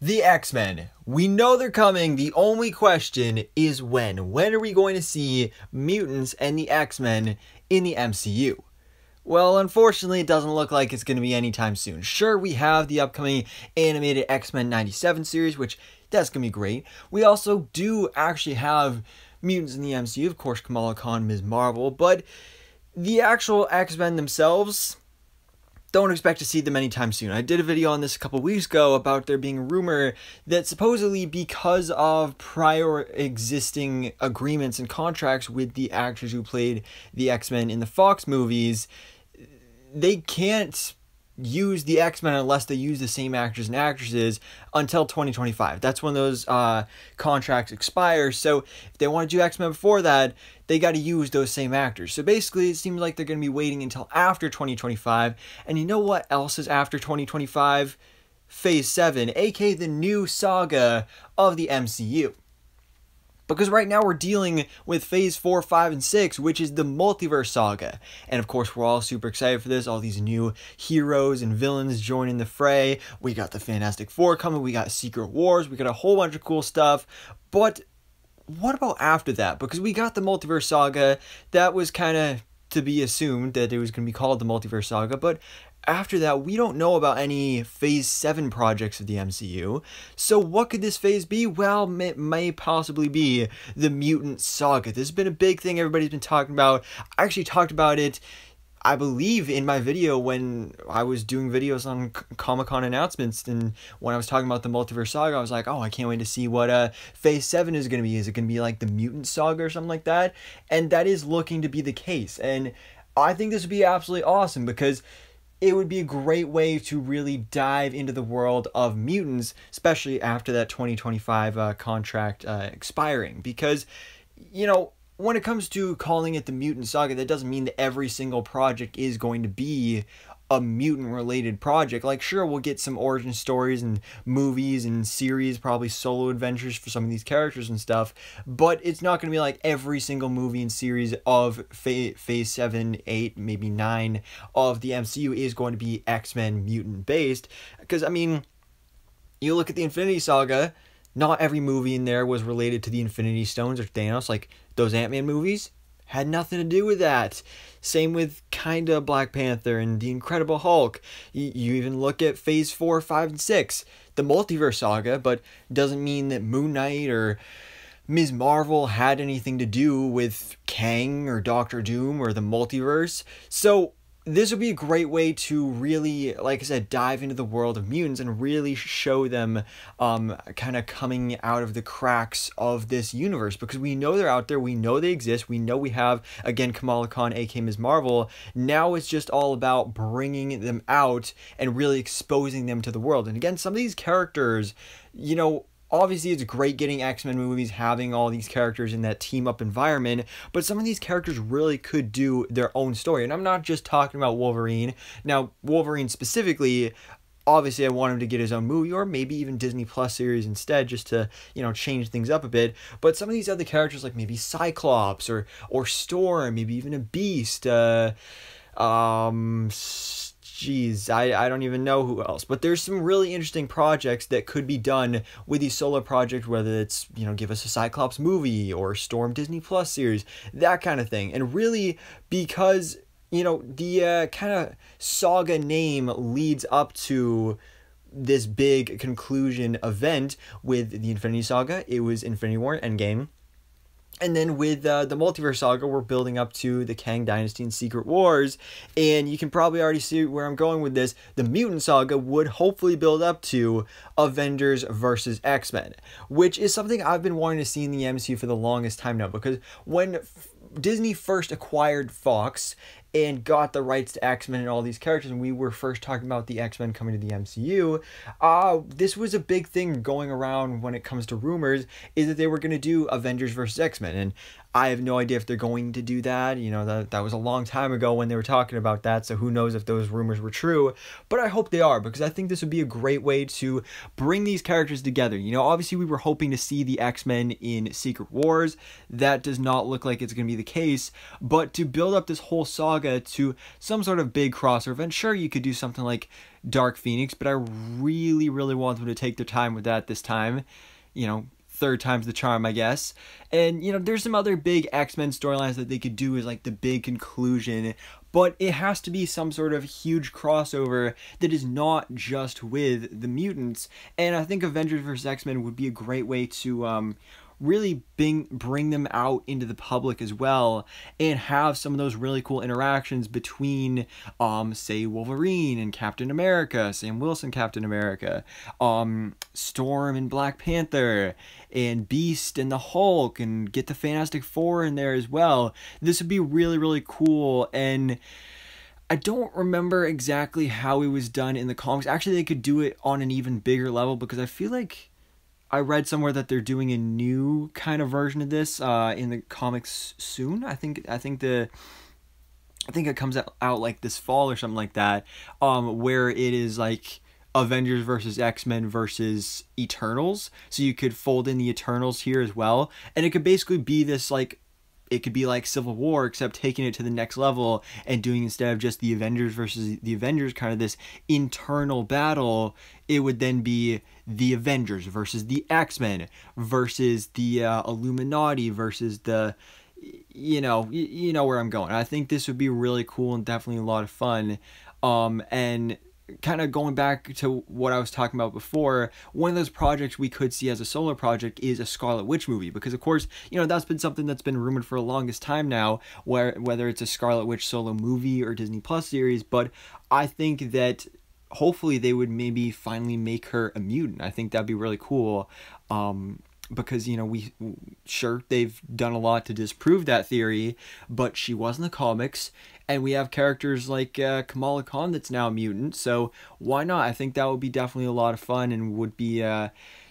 The X-Men. We know they're coming. The only question is when. When are we going to see mutants and the X-Men in the MCU? Well, unfortunately, it doesn't look like it's going to be anytime soon. Sure, we have the upcoming animated X-Men 97 series, which that's going to be great. We also do actually have mutants in the MCU, of course, Kamala Khan, Ms. Marvel, but the actual X-Men themselves, don't expect to see them anytime soon. I did a video on this a couple weeks ago about there being a rumor that supposedly because of prior existing agreements and contracts with the actors who played the X-Men in the Fox movies, they can't use the X-Men unless they use the same actors and actresses until 2025. That's when those contracts expire. So if they want to do X-Men before that, they got to use those same actors. So basically, it seems like they're going to be waiting until after 2025. And you know what else is after 2025? Phase 7, aka the new saga of the MCU. Because right now we're dealing with Phase 4, 5, and 6, which is the Multiverse Saga. And of course, we're all super excited for this. All these new heroes and villains joining the fray. We got the Fantastic Four coming. We got Secret Wars. We got a whole bunch of cool stuff. But what about after that? Because we got the Multiverse Saga. That was kind of to be assumed that it was going to be called the Multiverse Saga. But after that, we don't know about any Phase 7 projects of the MCU. So what could this phase be? Well, it may possibly be the Mutant Saga. This has been a big thing everybody's been talking about. I actually talked about it, I believe, in my video when I was doing videos on Comic-Con announcements, and when I was talking about the Multiverse Saga, I was like, oh, I can't wait to see what Phase 7 is going to be. Is it going to be like the Mutant Saga or something like that? And that is looking to be the case. And I think this would be absolutely awesome because it would be a great way to really dive into the world of mutants, especially after that 2025 contract expiring. Because, you know, when it comes to calling it the Mutant Saga, that doesn't mean that every single project is going to be a mutant-related project. Like, sure, we'll get some origin stories and movies and series, probably solo adventures for some of these characters and stuff, but it's not going to be like every single movie and series of Phase 7, 8, maybe 9 of the MCU is going to be X-Men mutant-based. Because, I mean, you look at the Infinity Saga, not every movie in there was related to the Infinity Stones or Thanos. Like, those Ant-Man movies had nothing to do with that. Same with kinda Black Panther and the Incredible Hulk. You even look at Phase 4, 5, and 6, the Multiverse Saga, but doesn't mean that Moon Knight or Ms. Marvel had anything to do with Kang or Doctor Doom or the multiverse. So this would be a great way to really, like I said, dive into the world of mutants and really show them kind of coming out of the cracks of this universe, because we know they're out there, we know they exist, we know we have, again, Kamala Khan, aka Ms. Marvel. Now it's just all about bringing them out and really exposing them to the world. And again, some of these characters, you know, obviously, it's great getting X-Men movies, having all these characters in that team-up environment, but some of these characters really could do their own story. And I'm not just talking about Wolverine. Now, Wolverine specifically, obviously, I want him to get his own movie, or maybe even Disney Plus series instead, just to, you know, change things up a bit. But some of these other characters, like maybe Cyclops, or Storm, maybe even a Beast, Jeez, I don't even know who else. But there's some really interesting projects that could be done with these solo projects, whether it's, you know, give us a Cyclops movie or Storm Disney Plus series, that kind of thing. And really, because, you know, the kind of saga name leads up to this big conclusion event with the Infinity Saga. It was Infinity War Endgame. And then with the Multiverse Saga, we're building up to the Kang Dynasty and Secret Wars. And you can probably already see where I'm going with this. The Mutant Saga would hopefully build up to Avengers versus X-Men, which is something I've been wanting to see in the MCU for the longest time now. Because when Disney first acquired Fox and got the rights to X-Men and all these characters, and we were first talking about the X-Men coming to the MCU, this was a big thing going around when it comes to rumors, is that they were going to do Avengers versus X-Men. And I have no idea if they're going to do that. You know, that was a long time ago when they were talking about that, so who knows if those rumors were true. But I hope they are, because I think this would be a great way to bring these characters together. You know, obviously we were hoping to see the X-Men in Secret Wars. That does not look like it's going to be the case. But to build up this whole saga to some sort of big crossover event, sure, you could do something like Dark Phoenix, but I really, really want them to take their time with that this time. You know, third time's the charm, I guess. And, you know, there's some other big X-Men storylines that they could do as like the big conclusion, but it has to be some sort of huge crossover that is not just with the mutants. And I think Avengers vs. X-Men would be a great way to really bring them out into the public as well, and have some of those really cool interactions between say Wolverine and Captain America, Sam Wilson Captain America, Storm and Black Panther, and Beast and the Hulk, and get the Fantastic Four in there as well. This would be really, really cool. And I don't remember exactly how it was done in the comics. Actually, they could do it on an even bigger level, because I feel like I read somewhere that they're doing a new kind of version of this in the comics soon. I think it comes out like this fall or something like that, where it is like Avengers versus X-Men versus Eternals. So you could fold in the Eternals here as well, and it could basically be this like, it could be like Civil War, except taking it to the next level and doing, instead of just the Avengers versus the Avengers, kind of this internal battle, it would then be the Avengers versus the X-Men versus the Illuminati versus the, you know where I'm going. I think this would be really cool and definitely a lot of fun. And kind of going back to what I was talking about before, one of those projects we could see as a solo project is a Scarlet Witch movie, because of course, you know, that's been something that's been rumored for the longest time now, whether it's a Scarlet Witch solo movie or Disney Plus series. But I think that hopefully they would maybe finally make her a mutant. I think that'd be really cool. Because, you know, sure, they've done a lot to disprove that theory, but she was in the comics, and we have characters like Kamala Khan that's now a mutant, so why not? I think that would be definitely a lot of fun, and would be,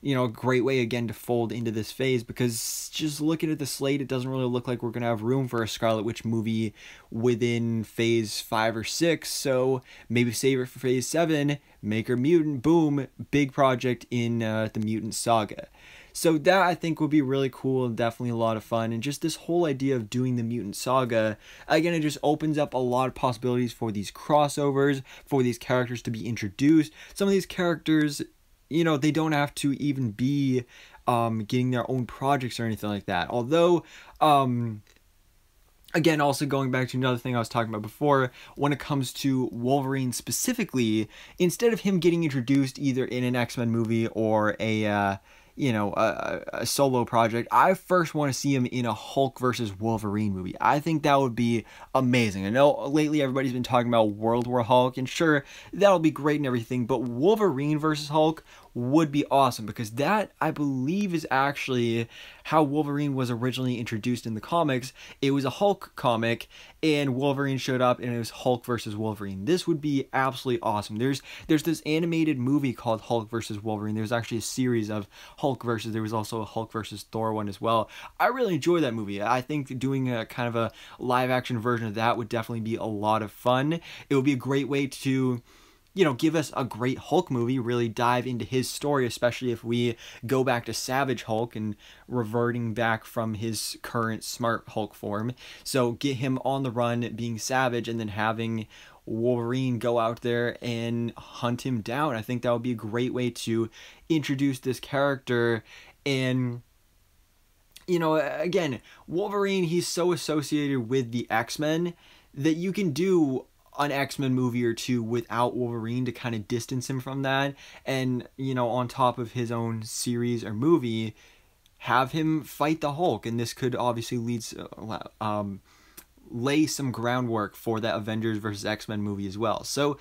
you know, a great way, again, to fold into this phase, because just looking at the slate, it doesn't really look like we're going to have room for a Scarlet Witch movie within phase 5 or 6, so maybe save it for phase 7, make her mutant, boom, big project in the Mutant Saga. So that, I think, would be really cool and definitely a lot of fun. And just this whole idea of doing the Mutant Saga, again, it just opens up a lot of possibilities for these crossovers, for these characters to be introduced. Some of these characters, you know, they don't have to even be getting their own projects or anything like that. Although, again, also going back to another thing I was talking about before, when it comes to Wolverine specifically, instead of him getting introduced either in an X-Men movie or a solo project, I first want to see him in a Hulk versus Wolverine movie. I think that would be amazing. I know lately everybody's been talking about World War Hulk, and sure, that'll be great and everything, but Wolverine versus Hulk would be awesome, because that, I believe, is actually how Wolverine was originally introduced in the comics. It was a Hulk comic, and Wolverine showed up, and it was Hulk versus Wolverine. This would be absolutely awesome. There's this animated movie called Hulk versus Wolverine. There's actually a series of Hulk versus, there was also a Hulk versus Thor one as well. I really enjoy that movie. I think doing a kind of a live action version of that would definitely be a lot of fun. It would be a great way to, you know, give us a great Hulk movie, really dive into his story, especially if we go back to Savage Hulk and reverting back from his current smart Hulk form. So get him on the run being savage, and then having Wolverine go out there and hunt him down. I think that would be a great way to introduce this character. And, you know, again, Wolverine, he's so associated with the X-Men that you can do an X-Men movie or two without Wolverine to kind of distance him from that, and, you know, on top of his own series or movie, have him fight the Hulk. And this could obviously lay some groundwork for that Avengers versus X-Men movie as well. So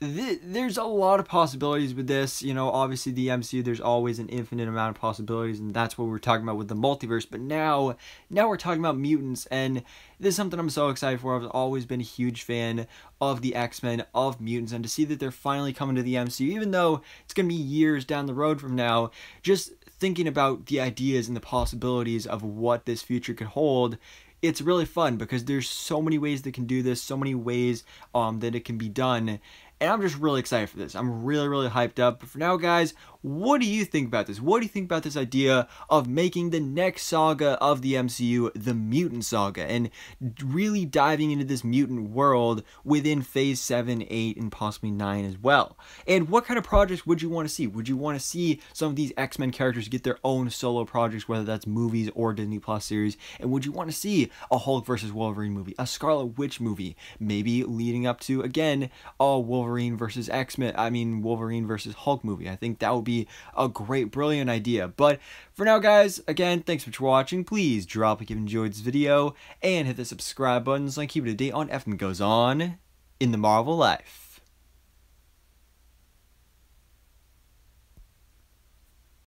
there's a lot of possibilities with this. You know, obviously the MCU, there's always an infinite amount of possibilities, and that's what we're talking about with the multiverse. But now we're talking about mutants, and this is something I'm so excited for. I've always been a huge fan of the X-Men, of mutants, and to see that they're finally coming to the MCU, even though it's going to be years down the road from now, just thinking about the ideas and the possibilities of what this future could hold, it's really fun because there's so many ways that can do this, so many ways that it can be done. And I'm just really excited for this. I'm really, really hyped up. But for now, guys, what do you think about this? What do you think about this idea of making the next saga of the MCU the Mutant Saga and really diving into this mutant world within Phase 7, 8, and possibly 9 as well? And what kind of projects would you want to see? Would you want to see some of these X-Men characters get their own solo projects, whether that's movies or Disney Plus series? And would you want to see a Hulk versus Wolverine movie, a Scarlet Witch movie, maybe leading up to, again, a Wolverine versus Wolverine versus Hulk movie? I think that would be a great, brilliant idea. But for now, guys, again, thanks so much for watching. Please drop a like if you enjoyed this video and hit the subscribe button so I can keep it up to date on everything that goes on in the Marvel life.